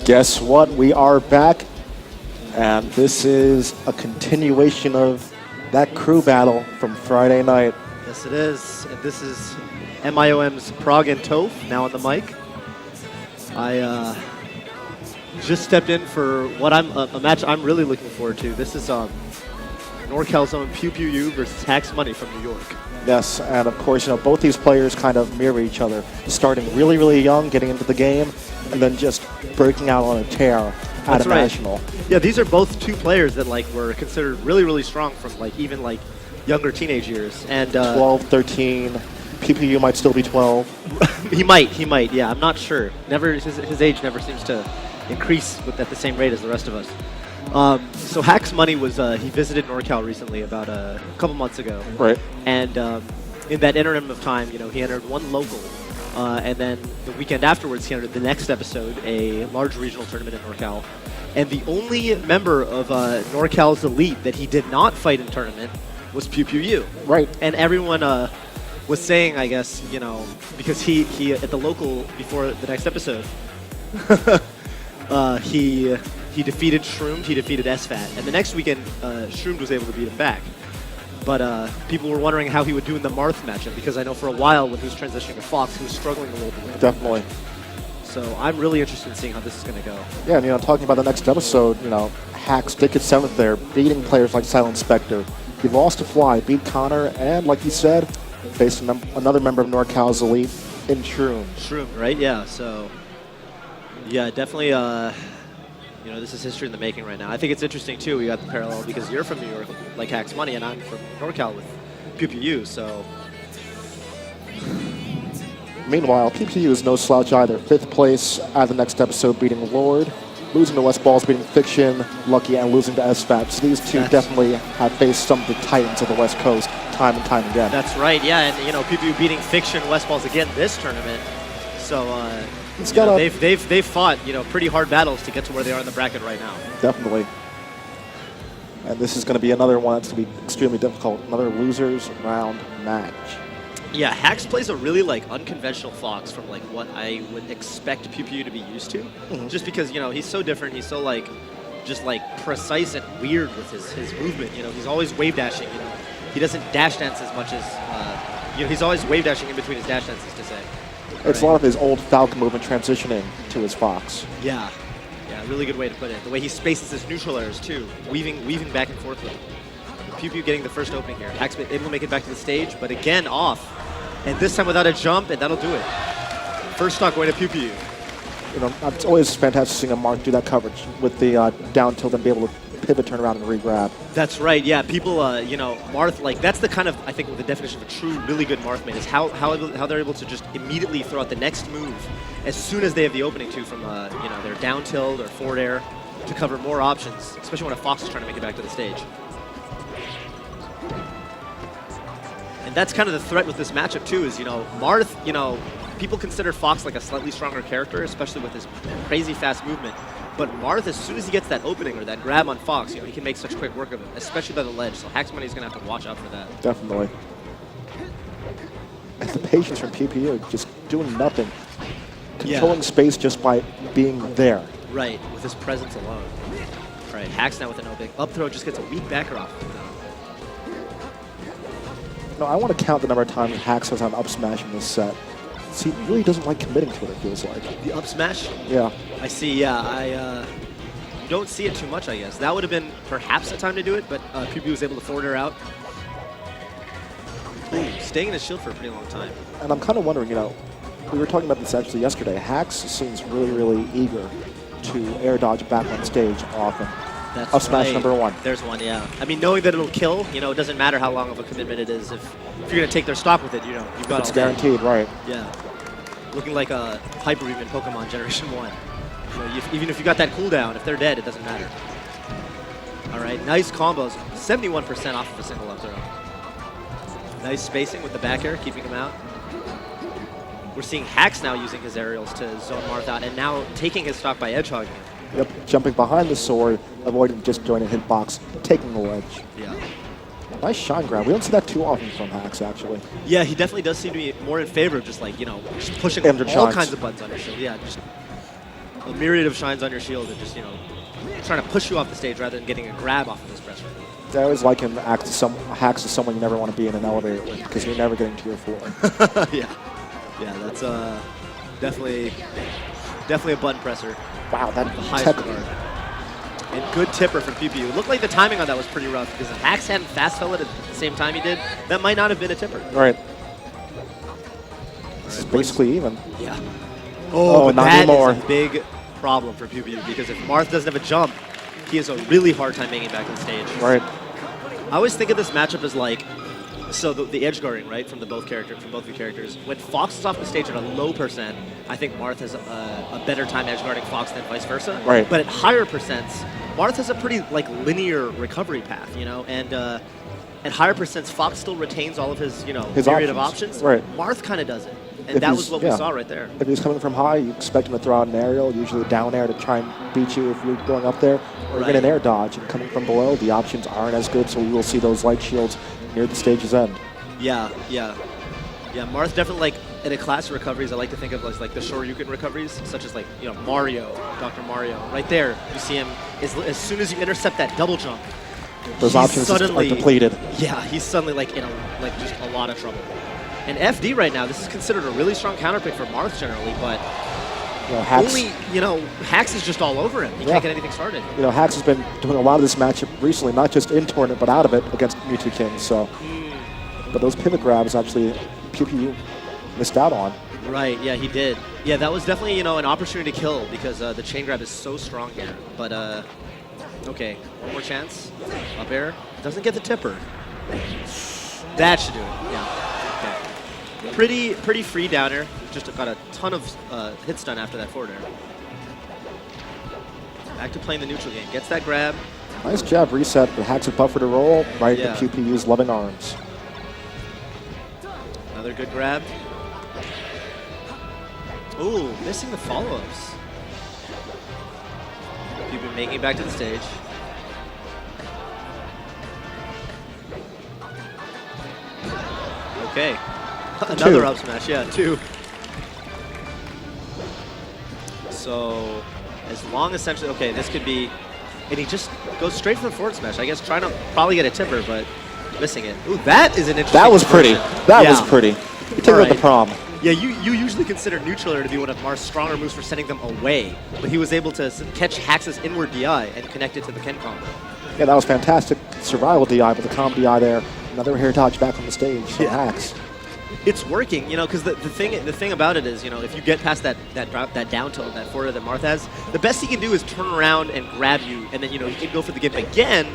Guess what? We are back, and this is a continuation of that crew battle from Friday night. Yes, it is. And this is MIOM's Prague and Toph, now on the mic. I just stepped in for what a match I'm really looking forward to. This is NorCal's own PewPewU versus Hax Money from New York. Yes, and of course, both these players kind of mirror each other, starting really, really young, getting into the game, and then just breaking out on a tear at a national. Yeah, these are both two players that were considered really, really strong from even younger teenage years. And 12, 13. PewPewU might still be 12. he might. Yeah, I'm not sure. His age never seems to increase at the same rate as the rest of us. So Hax Money was he visited NorCal recently, about a couple months ago. Right. And in that interim of time, he entered one local, and then the weekend afterwards, he entered the next episode, a large regional tournament in NorCal. And the only member of NorCal's elite that he did not fight in tournament was PewPewU. Right. And everyone was saying, I guess, because he at the local before the next episode, he defeated Shroomed, he defeated SFAT, and the next weekend, Shroomed was able to beat him back. But people were wondering how he would do in the Marth matchup, because I know for a while when he was transitioning to Fox, he was struggling a little bit. Definitely. So I'm really interested in seeing how this is going to go. Yeah, and talking about the next episode, Hax did get 7th there, beating players like Silent Spectre. He lost to Fly, beat Connor, and like you said, faced another member of NorCal's elite in Shroomed. Shroomed, right? Yeah, so yeah, definitely this is history in the making right now. I think it's interesting too, we got the parallel because you're from New York like Hax Money and I'm from NorCal with PewPewU, so. Meanwhile, PewPewU is no slouch either. 5th place at the next episode, beating Lord, losing to West Balls, beating Fiction, Lucky, and losing to SFAT. So these two definitely have faced some of the titans of the West Coast time and time again. That's right, yeah, and PewPewU beating Fiction, West Balls again this tournament. So they've fought pretty hard battles to get to where they are in the bracket right now. Definitely. And this is going to be another one that's going to be extremely difficult. Another losers round match. Yeah, Hax plays a really unconventional Fox from what I would expect PewPewU to be used to. Mm-hmm. Just because he's so different. He's so just precise and weird with his movement. He's always wave dashing. He doesn't dash dance as much as he's always wave dashing in between his dash dances, to say. It's a lot of his old Falcon movement transitioning to his Fox. Yeah, really good way to put it. The way he spaces his neutral airs too, weaving back and forth with it. PewPewU getting the first opening here. Hax able to make it back to the stage, but again off. And this time without a jump, and that'll do it. First stock going to PewPewU. It's always fantastic seeing a Marth do that coverage with the down tilt and be able to pivot, turn around, and re-grab. That's right, yeah. People, Marth, that's the kind of, I think, the definition of a true, really good Marth main is how they're able to just immediately throw out the next move as soon as they have the opening to from, their down tilt or forward air to cover more options, especially when a Fox is trying to make it back to the stage. And that's kind of the threat with this matchup too, is, Marth, people consider Fox a slightly stronger character, especially with his crazy fast movement. But Marth, as soon as he gets that opening or that grab on Fox, he can make such quick work of it, especially by the ledge. So Hax Money is going to have to watch out for that. Definitely. And the patience from PewPewU, just doing nothing. Controlling space just by being there. Right, with his presence alone. All right, Hax now with an opening. Up throw just gets a weak backer off. No, I want to count the number of times Hax has an up smash in this set. See, he really doesn't like committing to it, it feels like. The up smash? Yeah. I see, yeah. I don't see it too much, I guess. That would have been perhaps the time to do it, but PewPewU was able to forward her out. Ooh, staying in his shield for a pretty long time. And I'm kind of wondering, we were talking about this actually yesterday. Hax seems really, really eager to air dodge back on stage often. That's up smash right. number 1. There's one, yeah. I mean, knowing that it'll kill, it doesn't matter how long of a commitment it is. If you're going to take their stock with it, you've got it's guaranteed, right. Yeah. Looking like a Hyper Beam in Pokemon Generation 1. Even if you got that cooldown, if they're dead, it doesn't matter. All right, nice combos. 71% off of a single up throw. Nice spacing with the back air, keeping him out. We're seeing Hax now using his aerials to zone Marth out, and now taking his stock by edge hogging. Yep, jumping behind the sword, avoiding just joining hitbox, taking the ledge. Yeah. Nice shine grab. We don't see that too often from Hax, actually. Yeah, he definitely does seem to be more in favor of just just pushing all kinds of buttons on his shield. Yeah, just a myriad of shines on your shield and just, you know, trying to push you off the stage rather than getting a grab off of this pressure. I always like him hacks to someone you never want to be in an elevator with because you're never getting to your floor. Yeah, that's definitely a button presser. Wow, that the highest tech. regard. And good tipper from PewPewU. It looked like the timing on that was pretty rough because if Hax hadn't fast fell it at the same time he did, that might not have been a tipper. Right. This is basically even. Yeah. Oh, but not that anymore. is a big problem for PewPewU because if Marth doesn't have a jump, he has a really hard time making it back to the stage. Right. I always think of this matchup as like, so the edge guarding, right, from both the characters. When Fox is off the stage at a low percent, I think Marth has a better time edge guarding Fox than vice versa. Right. But at higher percents, Marth has a pretty like linear recovery path, you know, and at higher percents, Fox still retains all of his, you know, myriad of options. Right. Marth kind of doesn't, and that was what we saw right there. If he's coming from high, you expect him to throw out an aerial, usually a down air to try and beat you if you're going up there, or get an air dodge. And coming from below, the options aren't as good, so we will see those light shields near the stage's end. Yeah, Marth definitely, like, in a class of recoveries, I like to think of as like the Shoryuken recoveries, such as like, you know, Mario, Dr. Mario. Right there, you see him, as soon as you intercept that double jump, those options are depleted. Yeah, he's suddenly like in just a lot of trouble. And FD right now, this is considered a really strong counterpick for Marth generally, but Hax is just all over him. He can't get anything started. You know, Hax has been doing a lot of this matchup recently, not just in tournament, but out of it against Mewtwo King. So, but those pivot grabs actually, PewPewU missed out on. Right, yeah, he did. Yeah, that was definitely, you know, an opportunity to kill because the chain grab is so strong here. But, okay, one more chance. Up air. Doesn't get the tipper. That should do it, yeah. Okay. Pretty free down air. Just got a ton of hits done after that forward air. Back to playing the neutral game. Gets that grab. Nice jab reset, but Hax a buffer to roll right into PewPewU's loving arms. Another good grab. Ooh, missing the follow-ups. PewPewU making it back to the stage. Okay. Another up smash, yeah, 2. So, as long essentially, okay, this could be, and he just goes straight for the forward smash. I guess trying to probably get a tipper, but missing it. Ooh, that is an interesting That was pretty. That was pretty. You take it with the prom. Yeah, you usually consider neutral air to be one of Marth's stronger moves for sending them away, but he was able to catch Hax's inward DI and connect it to the Ken combo. Yeah, that was fantastic survival DI, but the combo DI there, another hair dodge back on the stage from Hax. It's working, you know, because the thing about it is, you know, if you get past that down tilt, that forward that Marth has, the best he can do is turn around and grab you, and then, you know, you can go for the gimp again,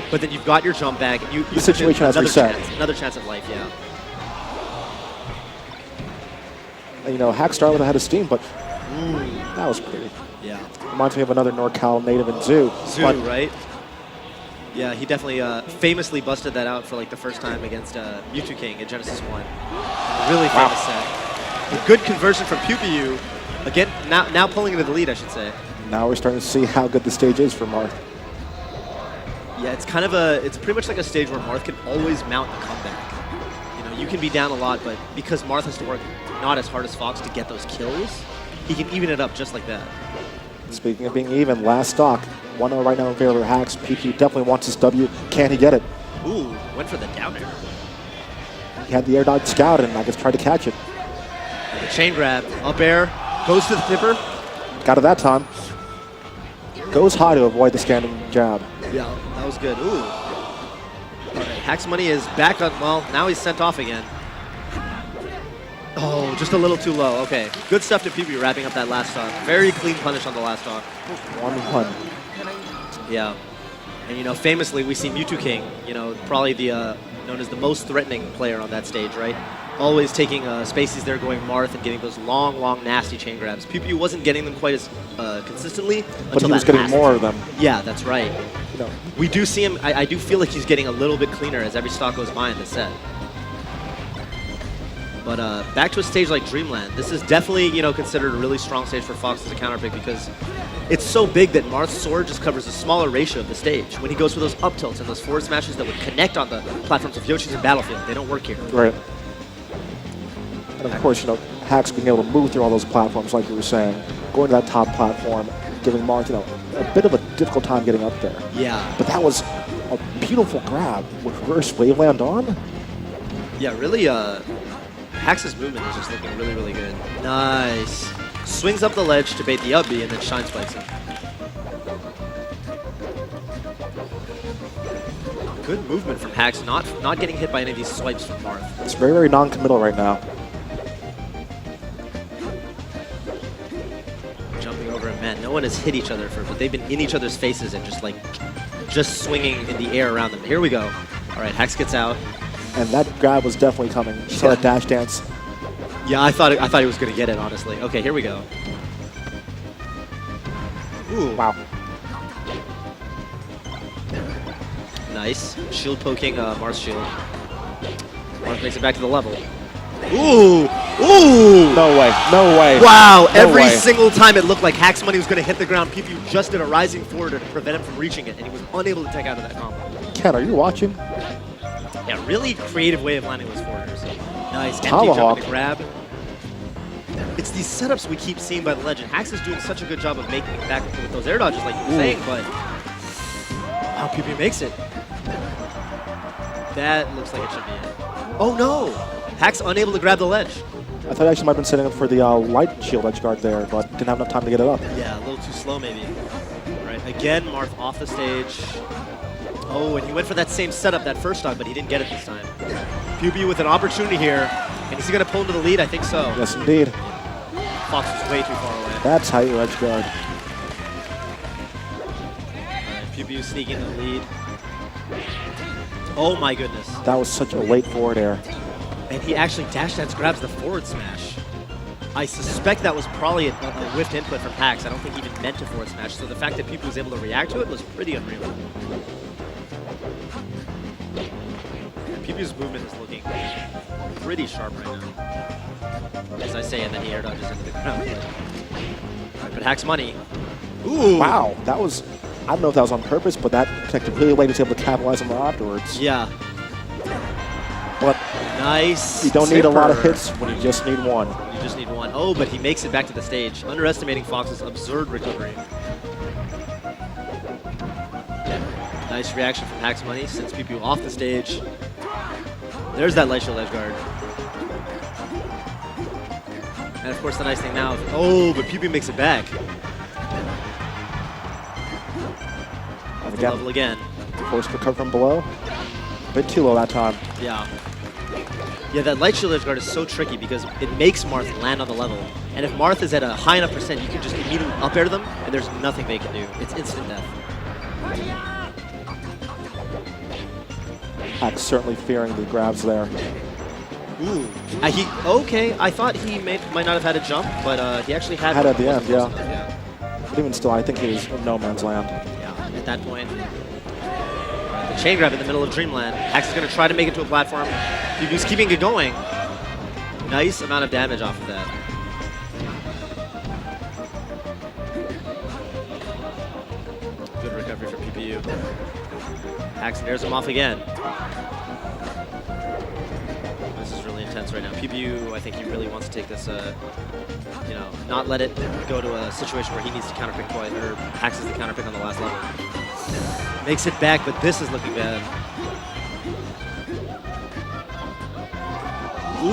but then you've got your jump back, and the situation has reset. Another chance of life, yeah. You know, Hax started with a head of steam, but that was pretty. Yeah. Reminds me of another NorCal native in Zoo. Right? Yeah, he definitely famously busted that out for like the first time against Mewtwo King at Genesis 1. Really famous set. A good conversion from PewPewU. Again, now pulling into the lead, I should say. Now we're starting to see how good the stage is for Marth. Yeah, it's pretty much like a stage where Marth can always mount a comeback. You know, you can be down a lot, but because Marth has to work not as hard as Fox to get those kills, he can even it up just like that. Speaking of being even, last stock, 1-0 right now in favor of Hax. PewPewU definitely wants his W. Can he get it? Ooh, went for the down air. He had the air dodge scout and I guess tried to catch it. The chain grab, up air, goes to the tipper. Got it that time. Goes high to avoid the standing jab. Yeah, that was good. Ooh. All right, Hax Money is back on, well, now he's sent off again. Oh, just a little too low. Okay, good stuff to PewPewU wrapping up that last stock. Very clean punish on the last stock. 1-1. Yeah. And, you know, famously, we see Mewtwo King, you know, probably the known as the most threatening player on that stage, right? Always taking spaces there, going Marth and getting those long, nasty chain grabs. PewPewU wasn't getting them quite as consistently but he was getting more of them. Yeah, that's right. You know. We do see him, I do feel like he's getting a little bit cleaner as every stock goes by in the set. But back to a stage like Dreamland, this is definitely, you know, considered a really strong stage for Fox as a counterpick because it's so big that Marth's sword just covers a smaller ratio of the stage. When he goes for those up tilts and those forward smashes that would connect on the platforms of Yoshi's and Battlefield, they don't work here. Right. And of course, you know, Hax being able to move through all those platforms like you were saying. going to that top platform, giving Marth, a bit of a difficult time getting up there. Yeah. But that was a beautiful grab with reverse waveland on. Yeah, really, Hax's movement is just looking really, really good. Nice. Swings up the ledge to bait the up B and then shine spikes him. Good movement from Hax, not getting hit by any of these swipes from Marth. It's very, very non-committal right now. Jumping over him, man, no one has hit each other but they've been in each other's faces and just swinging in the air around them. Here we go. All right, Hax gets out. And that grab was definitely coming. You saw that dash dance. Yeah, I thought he was going to get it, honestly. Okay, here we go. Ooh. Wow. Nice. Shield poking Marth's shield. Marth makes it back to the level. Ooh! Ooh! No way. No way. Wow! No Every way. single time it looked like Hax Money was going to hit the ground, PewPew just did a rising forward to prevent him from reaching it, and he was unable to take out of that combo. Ken, are you watching? Yeah, really creative way of landing those forwarders. Nice. Empty Tomahawk. jump and grab. It's these setups we keep seeing by the Legend. Hax is doing such a good job of making it back with those air dodges, like you were saying, but wow, PewPew makes it. That looks like it should be it. Oh no! Hax unable to grab the ledge. I thought I actually might have been setting up for the light shield edge guard there, but didn't have enough time to get it up. Yeah, a little too slow maybe. All right, again, Marth off the stage. Oh, and he went for that same setup that first stock, but he didn't get it this time. PewPew with an opportunity here. And is he going to pull into the lead? I think so. Yes, indeed. Fox is way too far away. That's how you edge guard. All right, PewPew sneaking in the lead. Oh my goodness. That was such a late forward air. And he actually dash dance grabs the forward smash. I suspect that was probably a whiffed input from Hax. I don't think he even meant to forward smash. So the fact that PewPew was able to react to it was pretty unreal. PewPew's movement is looking pretty sharp right now. As I say, and then he air dodges into the ground. All right, but Hax Money. Ooh! Wow, that was, I don't know if that was on purpose, but that connected really late to be able to capitalize on that afterwards. Yeah. But nice. you don't need a lot of hits when you just need one. You just need one. Oh, but he makes it back to the stage, underestimating Fox's absurd recovery. Nice reaction from Hax Money, sends PewPew off the stage. There's that light shield edge guard. And of course the nice thing now, oh, but PewPew makes it back. Off the level again. Forced recover from below. A bit too low that time. Yeah. Yeah, that light shield edge guard is so tricky because it makes Marth land on the level. And if Marth is at a high enough percent, you can just immediately up air them, and there's nothing they can do. It's instant death. Hax certainly fearing the grabs there. Ooh. Okay, I thought he might not have had a jump, but he actually had Had one. at the end, Wasn't yeah. close enough, yeah. But even still, I think he was in no man's land. Yeah, at that point. The chain grab in the middle of Dreamland. Hax is going to try to make it to a platform. PewPew's keeping it going. Nice amount of damage off of that. Good recovery for PewPew. Hax nares him off again. This is really intense right now. PewPew, I think he really wants to take this, not let it go to a situation where he needs to counterpick twice, or Hax is the counterpick on the last level. Makes it back, but this is looking bad.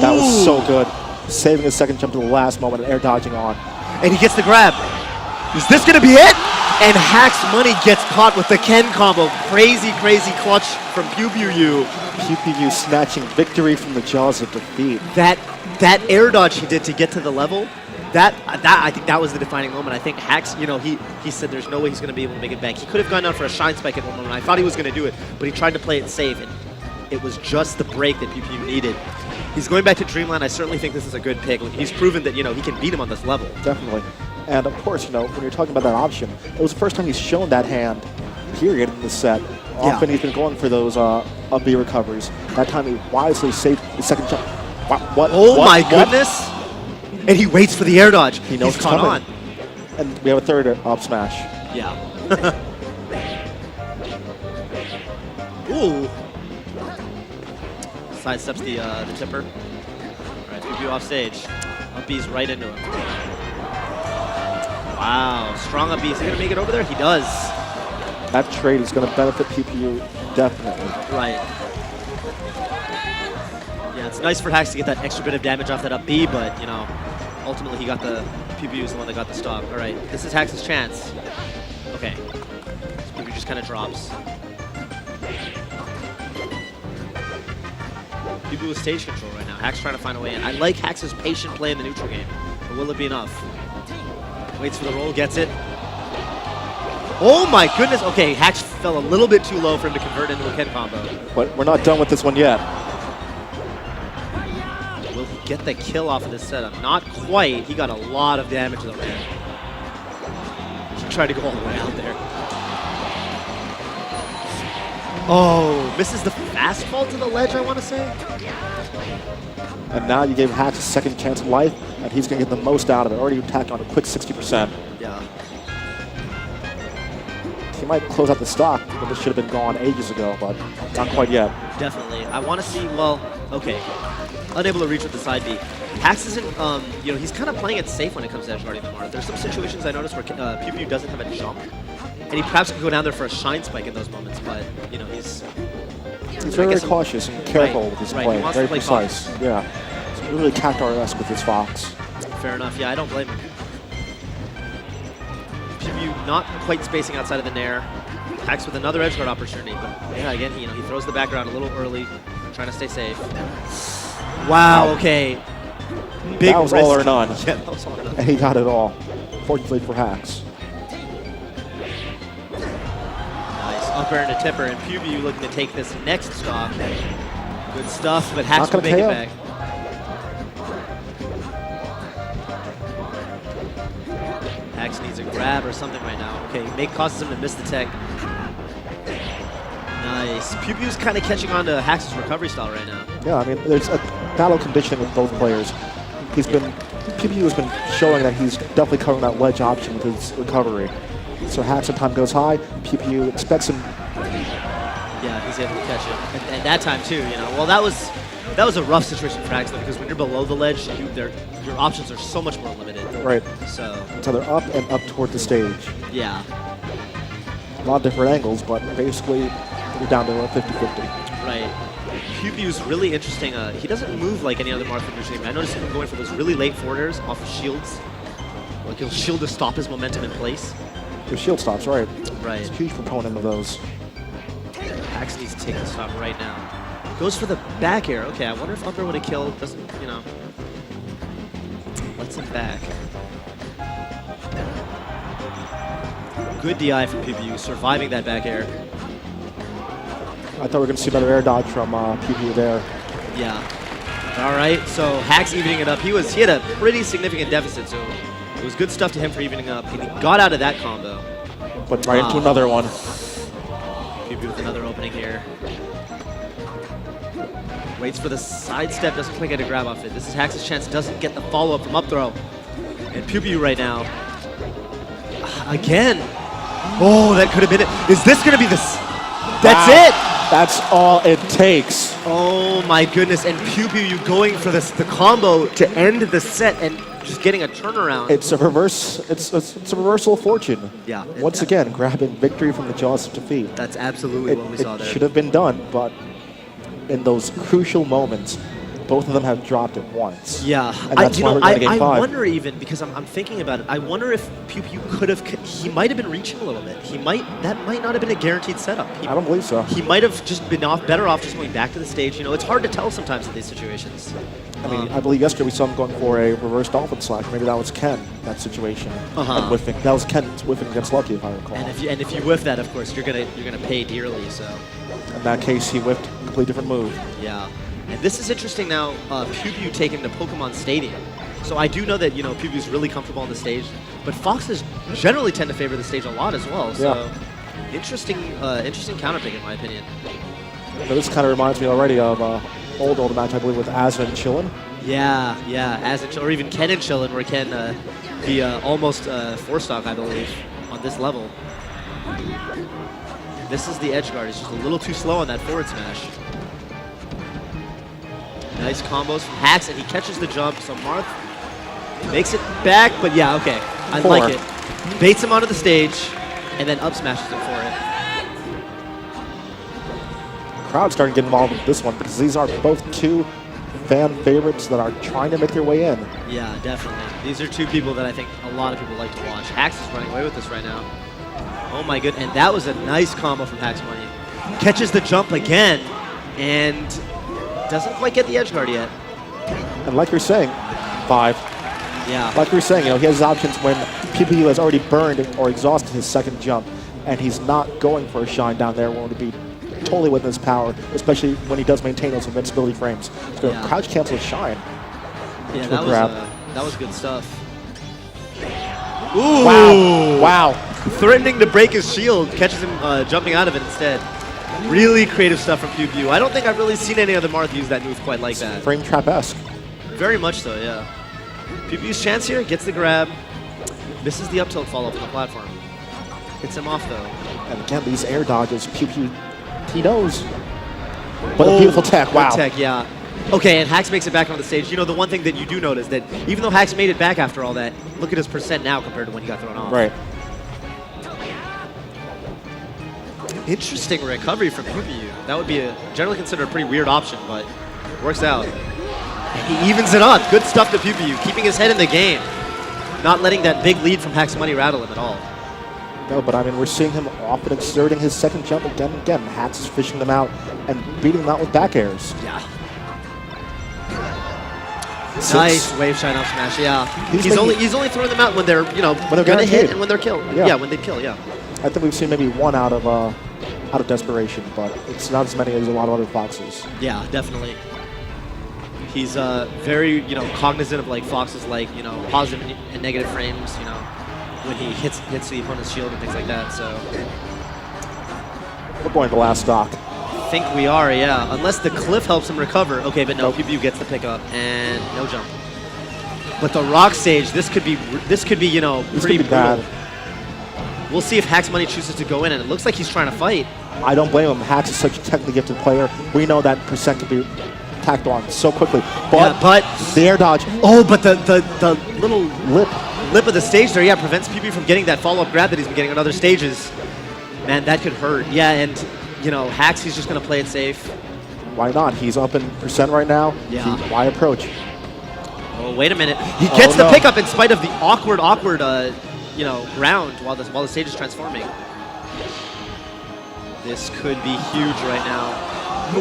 That was so good. Saving his second jump to the last moment and air dodging on. And he gets the grab. Is this going to be it? And Hax Money gets caught with the Ken combo. Crazy, crazy clutch from PewPewU. PewPew snatching victory from the jaws of defeat. That air dodge he did to get to the level, that I think that was the defining moment. I think Hax, he said there's no way he's going to be able to make it back. He could have gone down for a shine spike at one moment. I thought he was going to do it, but he tried to play it safe, and it was just the break that PewPew needed. He's going back to Dreamland. I certainly think this is a good pick. He's proven that, he can beat him on this level. Definitely. And of course, when you're talking about that option, it was the first time he's shown that hand, period, in the set. Often he's been going for those up B recoveries. That time he wisely saved the second jump. What? Oh my goodness! And he waits for the air dodge. He knows he's caught on. And we have a third up smash. Yeah. Ooh. Sidesteps the tipper. All right, PewPew off stage. Up B's right into him. Wow, strong up B. Is he going to make it over there? He does. That trade is going to benefit PewPewU definitely. Right. Yeah, it's nice for Hax to get that extra bit of damage off that up B, but, you know, ultimately he got the... PewPewU is the one that got the stock. All right, this is Hax's chance. Okay. So PewPewU just kind of drops. PewPewU with stage control right now. Hax trying to find a way in. I like Hax's patient play in the neutral game, but will it be enough? Waits for the roll, gets it. Oh my goodness. Okay, Hax fell a little bit too low for him to convert into a Ken combo. But we're not done with this one yet. Will he get the kill off of this setup? Not quite. He got a lot of damage though, man. He tried to go all the way out there. Oh, misses the fast fall to the ledge, I want to say. And now you gave Hax a second chance at life, and he's going to get the most out of it. Already attacked on a quick 60%. Yeah. He might close out the stock, but this should have been gone ages ago, but not quite yet. Definitely. I want to see, well, okay. Unable to reach with the side B. Hax isn't, you know, he's kind of playing it safe when it comes to edge guarding the Marth. There's some situations I noticed where PewPewU doesn't have a jump, and he perhaps can go down there for a shine spike in those moments, but, you know, he's very cautious and careful with his play. Very precise. Fox. Yeah. He's really Cactar-esque with his Fox. Fair enough. Yeah, I don't blame him. PewPewU not quite spacing outside of the nair. Hax with another edge guard opportunity, but yeah, again, you know, he throws the background a little early, trying to stay safe. Wow, okay. Big that was risk. all or none. Yeah, that was all or none. And he got it all, fortunately for Hax. Nice up air into tipper, and PewPewU looking to take this next stock. Good stuff, but Hax will make it back. Hax needs a grab or something right now. Okay, causes him to miss the tech. Nice. PewPewU's kind of catching on to Hax's recovery style right now. Yeah, I mean, there's a battle conditioning with both players. PewPewU has been showing that he's definitely covering that ledge option with his recovery. So Hax, when time goes high, PewPewU expects him. Yeah, he's able to catch it. And that time too, you know. Well, that was a rough situation for Hax though, because when you're below the ledge, your options are so much more limited. Right. So they're up and up toward the stage. Yeah. A lot of different angles, but basically you're down to a 50-50. Right. PewPewU's really interesting. He doesn't move like any other Marth in the game. I noticed him going for those really late forwarders off of shields. Like he'll shield to stop his momentum in place. The shield stops, right. Right. He's a huge proponent of those. Hax needs to take the stop right now. Goes for the back air. Okay, I wonder if up air would have killed. Doesn't, you know. Lets him back. Good DI from PewPewU, surviving that back air. I thought we were going to see another air dodge from PewPewU there. Yeah. All right, so Hax evening it up. He had a pretty significant deficit, so it was good stuff to him for evening up. He got out of that combo. But right into another one. PewPewU with another opening here. Waits for the sidestep, doesn't quite get a grab off it. This is Hax's chance, doesn't get the follow-up from up throw. And PewPewU right now. Again. Oh, that could have been it. Is this going to be this? That's it. That's all it takes. Oh my goodness, and PewPewU going for the combo to end the set and just getting a turnaround. It's a reverse. It's a reversal of fortune. Yeah. Once again, grabbing victory from the jaws of defeat. That's absolutely what we saw there. It should have been done, but in those crucial moments, both of them have dropped it once. Yeah, and that's why we're going to game 5. I wonder even, because I'm thinking about it, I wonder if PewPewU could have, he might have been reaching a little bit. That might not have been a guaranteed setup. I don't believe so. He might have just been better off just going back to the stage. You know, it's hard to tell sometimes in these situations. I mean, I believe yesterday we saw him going for a reverse dolphin slash. Maybe that was Ken, that situation. And whiffing. That was Ken whiffing against Lucky, if I recall. And if you whiff that, of course, you're gonna pay dearly. So. In that case, he whiffed a completely different move. Yeah. And this is interesting now, PewPewU taking to Pokemon Stadium. So I do know that, you know, PewPewU's really comfortable on the stage, but Foxes generally tend to favor the stage a lot as well. So interesting counterpick in my opinion. Now, this kind of reminds me already of old match, I believe, with Azra and Chillin. Yeah, or even Ken and Chillin, where Ken be almost 4-stock, I believe, on this level. This is the edge guard. He's just a little too slow on that forward smash. Nice combos from Hax, and he catches the jump. So Marth makes it back, but yeah, okay. I like it. baits him onto the stage, and then up smashes him for it. Crowd's starting to get involved with this one because these are both two fan favorites that are trying to make their way in. Yeah, definitely. These are two people that I think a lot of people like to watch. Hax is running away with this right now. Oh my goodness, and that was a nice combo from Hax Money. Catches the jump again, and doesn't quite get the edge guard yet. And like you're saying, 5. Yeah. Like we were saying, he has options when PewPewU has already burned or exhausted his second jump, and he's not going for a shine down there where it would be totally within his power, especially when he does maintain those invincibility frames. So crouch cancel shine. Yeah, that was good stuff. Ooh! Wow! Wow! Threatening to break his shield, catches him jumping out of it instead. Really creative stuff from PewPewU. I don't think I've really seen any other Marth use that move quite like that. Frame trap-esque. Very much so, yeah. PewPewU's chance here, gets the grab, misses the up tilt follow-up on the platform. Hits him off though. And again, these air dodges, PewPewU, he knows. But a beautiful tech, wow. Tech, yeah. Okay, and Hax makes it back on the stage. You know, the one thing that you do notice that even though Hax made it back after all that, look at his percent now compared to when he got thrown off. Right. Interesting recovery from PewPewU. That would be generally considered a pretty weird option, but works out. And he evens it up. Good stuff to PewPewU, keeping his head in the game. Not letting that big lead from Hax Money rattle him at all. No, but I mean, we're seeing him often exerting his second jump again and again. Hax is fishing them out and beating them out with back airs. Yeah. Nice wave shine up smash, yeah. He's only throwing them out when they're, you know, when they're gonna hit and when they're killed. Yeah, when they kill, yeah. I think we've seen maybe one out of desperation, but it's not as many as a lot of other Foxes. Yeah, definitely. He's very, you know, cognizant of like Fox's like, you know, positive and negative frames, you know, when he hits the opponent's shield and things like that. So we're going to the last stock. I think we are, yeah. Unless the cliff helps him recover. Okay, but no, PewPewU gets the pickup and no jump. But the rock stage, this could be, you know, pretty bad. We'll see if Hax Money chooses to go in, and it looks like he's trying to fight. I don't blame him. Hax is such a technically gifted player. We know that percent can be tacked on so quickly. But the air dodge. Oh, but the little lip of the stage there, yeah, prevents PewPewU from getting that follow-up grab that he's been getting on other stages. Man, that could hurt. Yeah, and, you know, Hax, he's just going to play it safe. Why not? He's up in percent right now. Yeah. Why approach? Oh, wait a minute. He gets the pickup in spite of the awkward, you know, ground while the stage is transforming. This could be huge right now.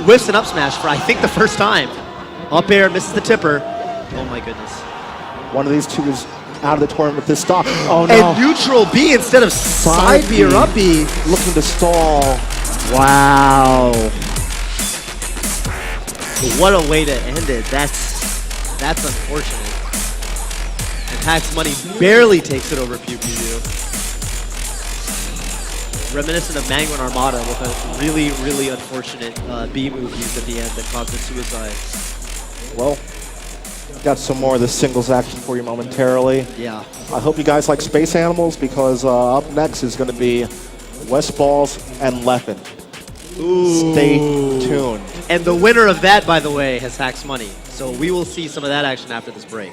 Whiffs an up smash for, I think, the first time. Up air, misses the tipper. Oh my goodness. One of these two is out of the tournament with this stock. Oh no. And neutral B instead of side B or up B. Looking to stall. Wow. What a way to end it. That's unfortunate. And Hax Money barely takes it over PewPewU. Reminiscent of Mango and Armada with a really, really unfortunate B move used at the end that caused the suicide. Well, got some more of the singles action for you momentarily. Yeah. I hope you guys like Space Animals because up next is going to be West Balls and Leffen. Ooh. Stay tuned. And the winner of that, by the way, has Hax Money. So we will see some of that action after this break.